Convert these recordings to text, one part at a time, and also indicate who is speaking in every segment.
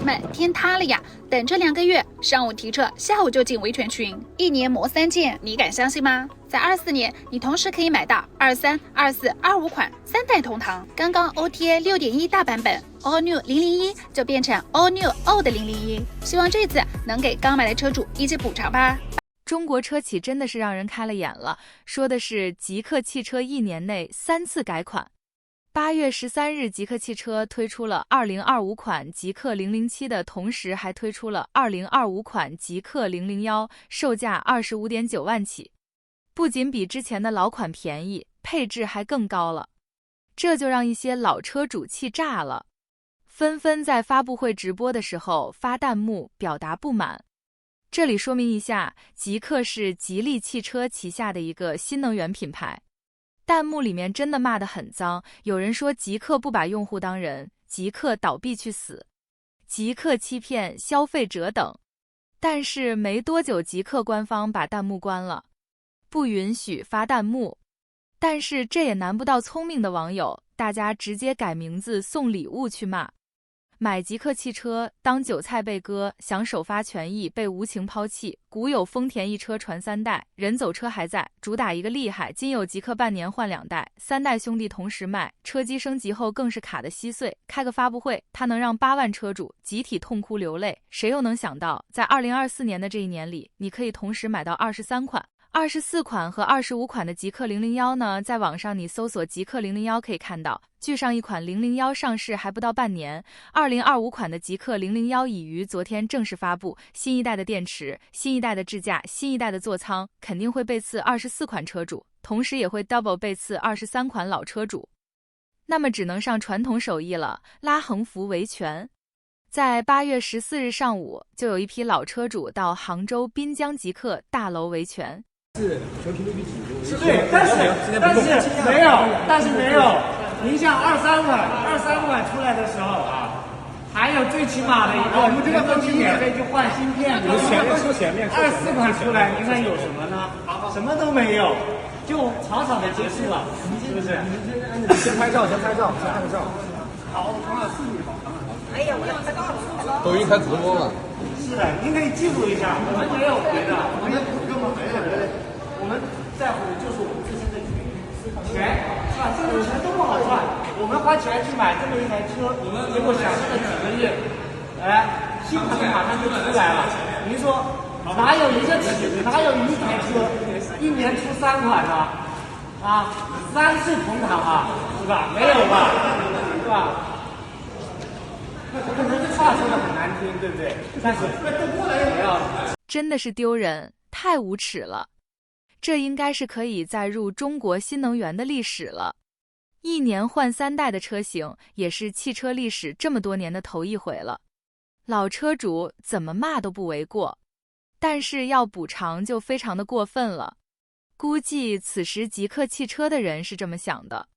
Speaker 1: 们天塌了呀！等这2个月，上午提车，下午就进维权群，1年磨3件，你敢相信吗？在24年，你同时可以买到23、24、25款3代同堂。刚刚 OTA 6.1大版本 All New 001就变成 All New Old 001，希望这次能给刚买的车主一些补偿吧。
Speaker 2: 中国车企真的是让人开了眼了，说的是极客汽车1年内3次改款。8月13日，极客汽车推出了2025款极客007的同时，还推出了2025款极客001，售价25.9万起，不仅比之前的老款便宜，配置还更高了，这就让一些老车主气炸了，纷纷在发布会直播的时候发弹幕表达不满。这里说明一下，极客是吉利汽车旗下的一个新能源品牌。弹幕里面真的骂得很脏，有人说极客不把用户当人，极客倒闭去死，极客欺骗消费者等。但是没多久，极客官方把弹幕关了，不允许发弹幕。但是这也难不到聪明的网友，大家直接改名字送礼物去骂。买极客汽车当韭菜被割，想首发权益被无情抛弃。古有丰田一车传3代，人走车还在，主打一个厉害。今有极客半年换2代，3代兄弟同时卖，车机升级后更是卡得稀碎。开个发布会，它能让8万车主集体痛哭流泪。谁又能想到，在2024年的这一年里，你可以同时买到23款。24款和25款的极客001呢，在网上你搜索极客001可以看到，距上一款001上市还不到半年。2025款的极客001已于昨天正式发布，新一代的电池、新一代的智驾、新一代的座舱，肯定会被刺24款车主，同时也会 double 被刺23款老车主。那么只能上传统手艺了，拉横幅维权。在8月14日上午，就有一批老车主到杭州滨江极客大楼维权。
Speaker 3: 是全频率比指数，
Speaker 4: 对，但是没有，您像23款出来的时候啊，还有最起码的一个，我们这个分期免费去换芯片，
Speaker 3: 前面
Speaker 4: 24款出来，您看有什么呢？什么都没有，就草草的结束了，是不是？
Speaker 3: 先拍照，先看个照。
Speaker 4: 好，我了4米好。哎呀，我要拍照了。
Speaker 3: 抖音开直播了。
Speaker 4: 是的，您可以记住一下，我们没有别的，我们在乎的就是我们自身的钱，是吧？这个钱都不好赚，我们花钱去买这么一台车，结果享受了几个月，新款马上就出来了。您说哪有一台车1年出3款呢？啊，3次同堂啊，是吧？没有吧，是吧？可能这话说的很难听，对不对？但是我要
Speaker 2: 真的是丢人，太无耻了。这应该是可以载入中国新能源的历史了。1年换3代的车型，也是汽车历史这么多年的头一回了。老车主怎么骂都不为过，但是要补偿就非常的过分了。估计此时极客汽车的人是这么想的：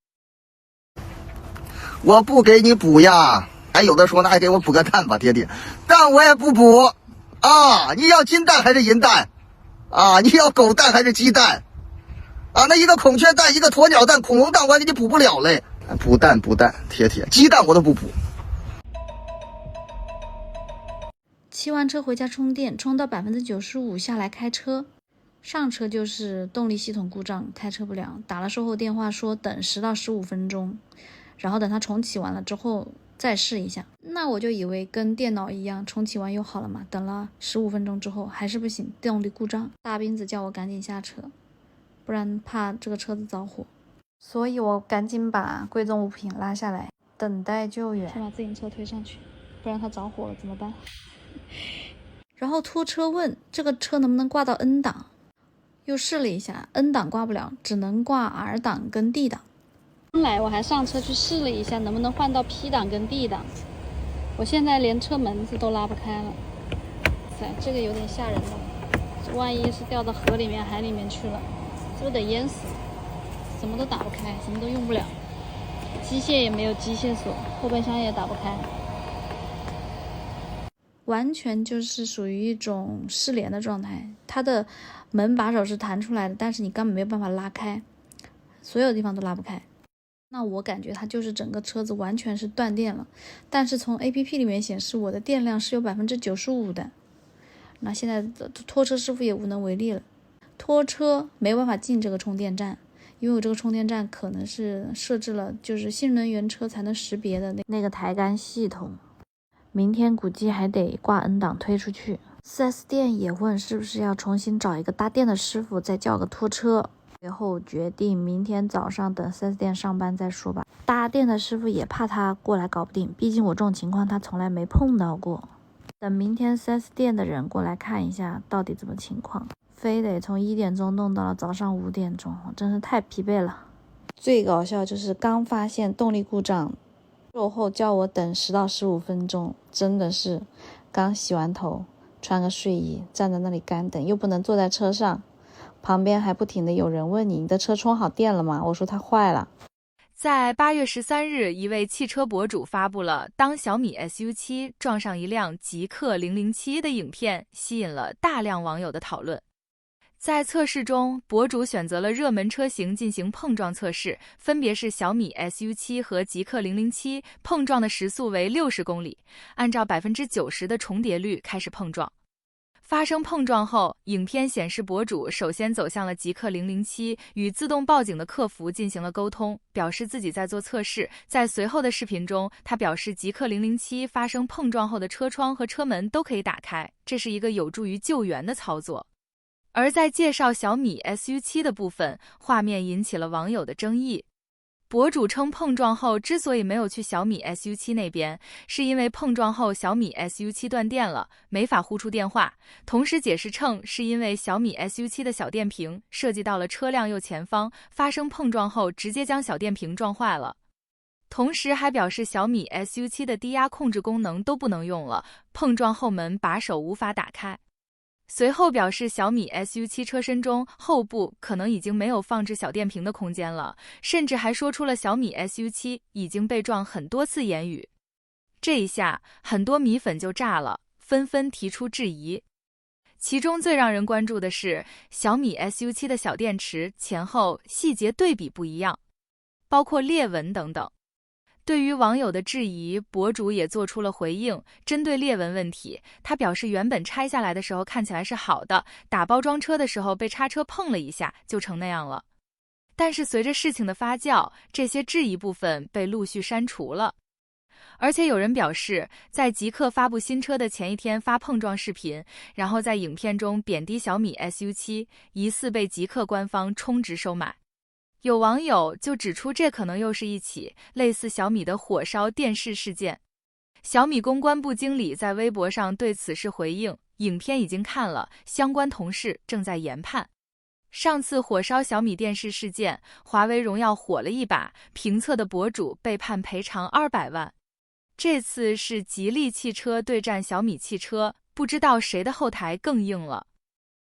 Speaker 5: 我不给你补呀。还有的说，那还给我补个蛋吧，爹爹，蛋我也不补啊！你要金蛋还是银蛋啊？你要狗蛋还是鸡蛋啊？那一个孔雀蛋，一个鸵鸟蛋，恐龙蛋我还给你补不了嘞。补蛋，铁，鸡蛋我都不补。
Speaker 1: 骑完车回家充电，充到95%下来开车，上车就是动力系统故障，开车不了。打了售后电话说等10到15分钟，然后等它重启完了之后再试一下。那我就以为跟电脑一样，重启完又好了嘛。等了15分钟之后还是不行，动力故障。大斌子叫我赶紧下车，不然怕这个车子着火，所以我赶紧把贵重物品拉下来，等待救援。先把自行车推上去，不然它着火了怎么办？然后拖车问这个车能不能挂到 N 档，又试了一下 N 档挂不了，只能挂 R 档跟 D 档。刚来我还上车去试了一下能不能换到 P 档跟 D 档，我现在连车门子都拉不开了。这个有点吓人了，这万一是掉到河里面海里面去了，是不是得淹死？什么都打不开，什么都用不了，机械也没有机械锁，后备箱也打不开，完全就是属于一种失联的状态。它的门把手是弹出来的，但是你根本没有办法拉开，所有地方都拉不开。那我感觉它就是整个车子完全是断电了，但是从 APP 里面显示我的电量是有95%的。那现在拖车师傅也无能为力了，拖车没办法进这个充电站，因为我这个充电站可能是设置了就是新能源车才能识别的那个抬杆系统，明天估计还得挂 N 档推出去。4S 店也问是不是要重新找一个搭电的师傅，再叫个拖车。最后决定明天早上等 4S 店上班再说吧。搭电的师傅也怕他过来搞不定，毕竟我这种情况他从来没碰到过。等明天 4S 店的人过来看一下到底怎么情况，非得从1点钟弄到了早上5点钟，真是太疲惫了。最搞笑就是刚发现动力故障，售后叫我等10到15分钟，真的是刚洗完头，穿个睡衣站在那里干等，又不能坐在车上，旁边还不停的有人问你的车充好电了吗？我说它坏了。
Speaker 2: 在8月13日，一位汽车博主发布了当小米 SU7 撞上一辆极氪007的影片，吸引了大量网友的讨论。在测试中，博主选择了热门车型进行碰撞测试，分别是小米 SU7 和极氪007，碰撞的时速为60公里，按照90%的重叠率开始碰撞。发生碰撞后，影片显示博主首先走向了极氪007，与自动报警的客服进行了沟通，表示自己在做测试。在随后的视频中，他表示极氪007发生碰撞后的车窗和车门都可以打开，这是一个有助于救援的操作。而在介绍小米 SU7 的部分，画面引起了网友的争议。博主称碰撞后之所以没有去小米 SU7 那边，是因为碰撞后小米 SU7 断电了，没法呼出电话。同时解释称是因为小米 SU7 的小电瓶设计到了车辆右前方，发生碰撞后直接将小电瓶撞坏了。同时还表示小米 SU7 的低压控制功能都不能用了，碰撞后门把手无法打开。随后表示小米 SU7 车身中后部可能已经没有放置小电瓶的空间了，甚至还说出了小米 SU7 已经被撞很多次言语。这一下很多米粉就炸了，纷纷提出质疑。其中最让人关注的是小米 SU7 的小电池前后细节对比不一样，包括裂纹等等。对于网友的质疑，博主也做出了回应。针对裂纹问题，他表示原本拆下来的时候看起来是好的，打包装车的时候被叉车碰了一下就成那样了。但是随着事情的发酵，这些质疑部分被陆续删除了。而且有人表示，在极氪发布新车的前一天发碰撞视频，然后在影片中贬低小米 SU7， 疑似被极氪官方充值收买。有网友就指出，这可能又是一起类似小米的火烧电视事件。小米公关部经理在微博上对此事回应，影片已经看了，相关同事正在研判。上次火烧小米电视事件，华为荣耀火了一把，评测的博主被判赔偿200万。这次是吉利汽车对战小米汽车，不知道谁的后台更硬了。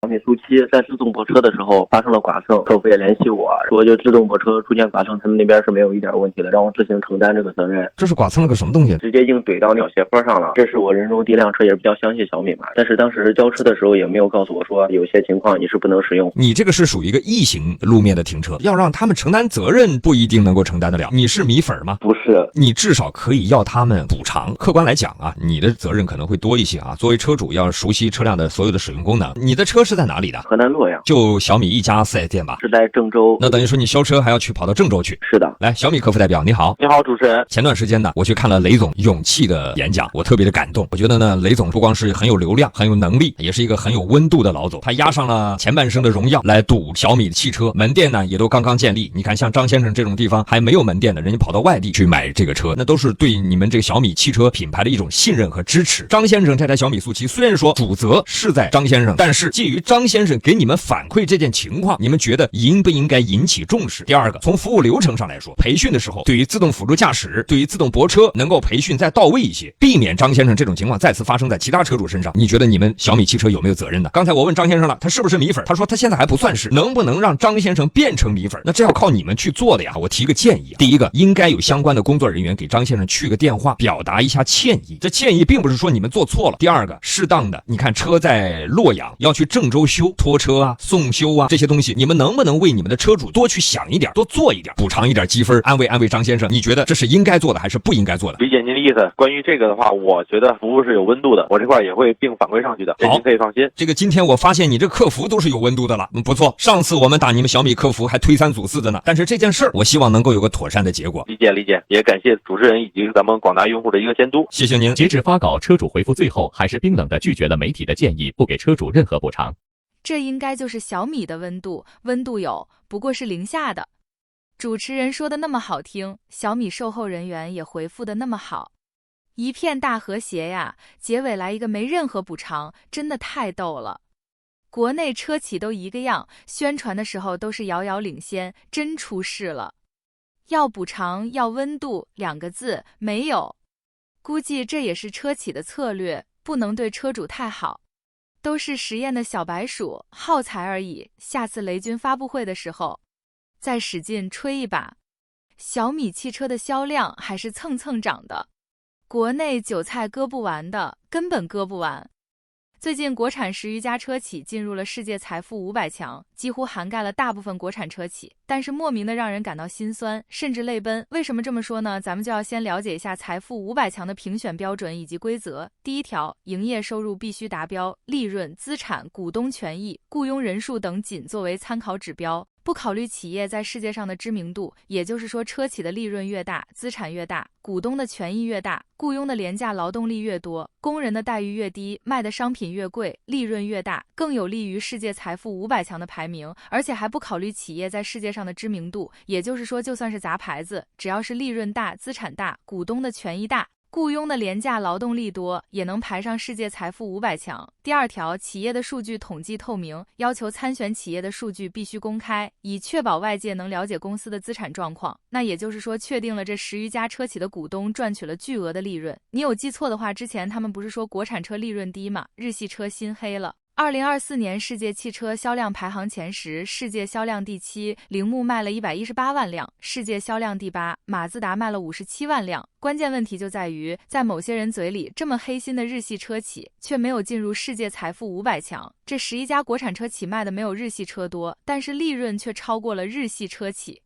Speaker 6: 小米SU7在自动泊车的时候发生了剐蹭，客服也联系我说，就自动泊车出现剐蹭，他们那边是没有一点问题的，让我自行承担这个责任。
Speaker 7: 这是剐蹭了个什么东西？
Speaker 6: 直接硬怼到鸟斜坡上了。这是我人生第一辆车，也是比较相信小米嘛。但是当时交车的时候也没有告诉我说，有些情况你是不能使用。
Speaker 7: 你这个是属于一个异形路面的停车，要让他们承担责任，不一定能够承担得了。你是米粉吗？
Speaker 6: 不是，
Speaker 7: 你至少可以要他们补偿。客观来讲啊，你的责任可能会多一些啊。作为车主，要熟悉车辆的所有的使用功能。你的车是在哪里的？
Speaker 6: 河南洛阳。
Speaker 7: 就小米一家4S店吧？
Speaker 6: 是在郑州。
Speaker 7: 那等于说你修车还要去跑到郑州去？
Speaker 6: 是的。
Speaker 7: 来，小米客服代表你好。
Speaker 6: 你好，主持人。
Speaker 7: 前段时间呢，我去看了雷总勇气的演讲，我特别的感动。我觉得呢，雷总不光是很有流量、很有能力，也是一个很有温度的老总。他押上了前半生的荣耀来赌小米的汽车，门店呢也都刚刚建立。你看，像张先生这种地方还没有门店的，人家跑到外地去买这个车，那都是对你们这个小米汽车品牌的一种信任和支持。张先生这台小米SU7，虽然说主责是在张先生，但是基于张先生给你们反馈这件情况，你们觉得应不应该引起重视？第二个，从服务流程上来说，培训的时候对于自动辅助驾驶、对于自动泊车能够培训再到位一些，避免张先生这种情况再次发生在其他车主身上。你觉得你们小米汽车有没有责任呢？刚才我问张先生了，他是不是米粉？他说他现在还不算是，能不能让张先生变成米粉？那这要靠你们去做的呀。我提个建议，第一个，应该有相关的工作人员给张先生去个电话，表达一下歉意。这歉意并不是说你们做错了。第二个，适当的，你看车在洛阳要去郑州修拖车啊、送修啊这些东西，你们能不能为你们的车主多去想一点，多做一点，补偿一点积分，安慰安慰张先生，你觉得这是应该做的还是不应该做的？
Speaker 6: 理解您的意思。关于这个的话，我觉得服务是有温度的，我这块也会并反馈上去的，这您可以放心。
Speaker 7: 这个今天我发现你这客服都是有温度的了，不错。上次我们打你们小米客服还推三阻四的呢，但是这件事儿我希望能够有个妥善的结果。
Speaker 6: 理解，也感谢主持人以及咱们广大用户的一个监督，
Speaker 7: 谢谢您。
Speaker 8: 截至发稿，车主回复最后还是冰冷的拒绝了媒体的建议，不给车主任何补偿。
Speaker 2: 这应该就是小米的温度，温度有，不过是零下的。主持人说的那么好听，小米售后人员也回复的那么好，一片大和谐呀。结尾来一个没任何补偿，真的太逗了。国内车企都一个样，宣传的时候都是遥遥领先，真出事了。要补偿要温度2个字没有，估计这也是车企的策略，不能对车主太好。都是实验的小白鼠，耗材而已，下次雷军发布会的时候再使劲吹一把。小米汽车的销量还是蹭蹭涨的，国内韭菜割不完的，根本割不完。最近国产10余家车企进入了世界财富500强，几乎涵盖了大部分国产车企，但是莫名的让人感到心酸，甚至泪奔。为什么这么说呢？咱们就要先了解一下财富500强的评选标准以及规则。第一条，营业收入必须达标，利润、资产、股东权益、雇佣人数等仅作为参考指标，不考虑企业在世界上的知名度，也就是说车企的利润越大，资产越大，股东的权益越大，雇佣的廉价劳动力越多，工人的待遇越低，卖的商品越贵，利润越大，更有利于世界财富500强的排名，而且还不考虑企业在世界上的知名度，也就是说就算是砸牌子，只要是利润大，资产大，股东的权益大，雇佣的廉价劳动力多，也能排上世界财富500强。第二条，企业的数据统计透明，要求参选企业的数据必须公开，以确保外界能了解公司的资产状况。那也就是说，确定了这10余家车企的股东赚取了巨额的利润。你有记错的话，之前他们不是说国产车利润低吗？日系车心黑了。2024年世界汽车销量排行前10，世界销量第7，铃木卖了118万辆，世界销量第8，马自达卖了57万辆。关键问题就在于，在某些人嘴里，这么黑心的日系车企却没有进入世界财富500强。这11家国产车企卖的没有日系车多，但是利润却超过了日系车企。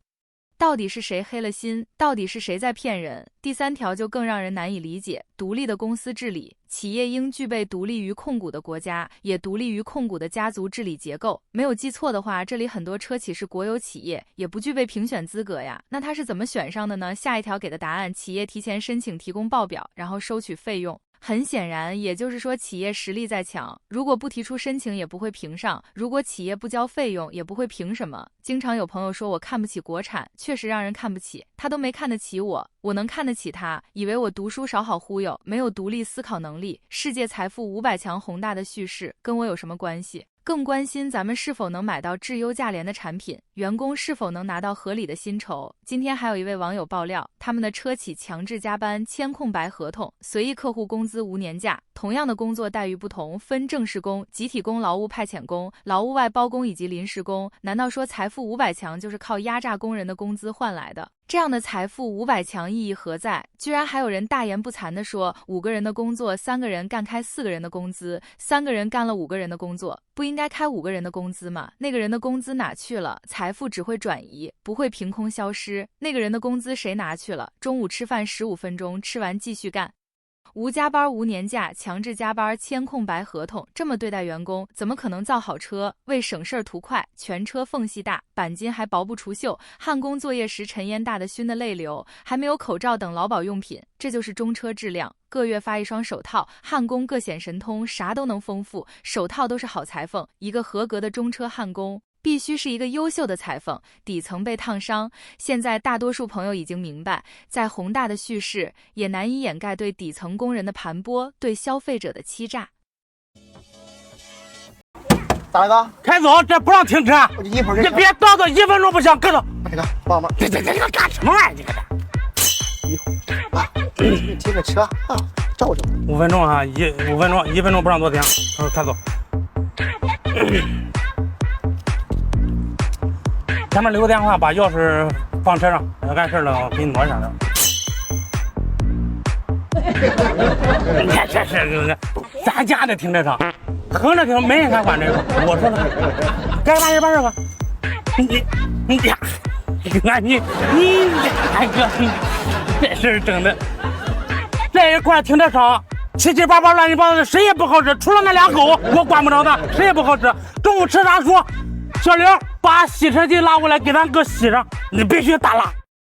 Speaker 2: 到底是谁黑了心？到底是谁在骗人？第三条就更让人难以理解，独立的公司治理，企业应具备独立于控股的国家，也独立于控股的家族治理结构。没有记错的话，这里很多车企是国有企业，也不具备评选资格呀。那它是怎么选上的呢？下一条给的答案，企业提前申请提供报表，然后收取费用。很显然，也就是说企业实力再强，如果不提出申请也不会评上，如果企业不交费用也不会评什么。经常有朋友说我看不起国产，确实让人看不起，他都没看得起我，我能看得起他，以为我读书少好忽悠，没有独立思考能力。世界财富500强宏大的叙事跟我有什么关系？更关心咱们是否能买到质优价廉的产品，员工是否能拿到合理的薪酬。今天还有一位网友爆料，他们的车企强制加班，签空白合同，随意客户工资无年假，同样的工作待遇不同，分正式工、集体工、劳务派遣工、劳务外包工以及临时工。难道说财富500强就是靠压榨工人的工资换来的？这样的财富500强意义何在？居然还有人大言不惭地说，5个人的工作，3个人干开4个人的工资，3个人干了5个人的工作，不应该开5个人的工资吗？那个人的工资哪去了？财富只会转移，不会凭空消失。那个人的工资谁拿去了？中午吃饭15分钟，吃完继续干。无加班无年假，强制加班，签空白合同，这么对待员工，怎么可能造好车？为省事儿图快，全车缝隙大，钣金还薄不出锈，焊工作业时尘烟大的熏的泪流，还没有口罩等劳保用品，这就是中车质量。个月发1双手套，焊工各显神通，啥都能丰富，手套都是好裁缝。一个合格的中车焊工必须是一个优秀的裁缝，底层被烫伤。现在大多数朋友已经明白，再宏大的叙事也难以掩盖对底层工人的盘剥，对消费者的欺诈。
Speaker 5: 大哥，
Speaker 4: 开走，这不让停车。
Speaker 5: 我就一会儿
Speaker 4: 你别叨叨1分钟不行，跟着。
Speaker 5: 这个帮忙，
Speaker 4: 这干什么玩意儿？你搁这。
Speaker 5: 一会儿啊，你停个车啊，照着。
Speaker 4: 5分钟啊，5分钟，1分钟不让多停。开走。前面留个电话，把钥匙放车上，要干事了，我给你挪上来。你看这是咱家的停车场，横着停，没人敢管这个。我说的，该办事办事吧。你呀，你大哥，这事儿整的，这一块停车场七七八八乱七八糟的，谁也不好使，除了那俩狗，我管不着的，谁也不好使。中午吃啥说，小刘把洗车机拉过来给咱哥洗上，你必须打蜡。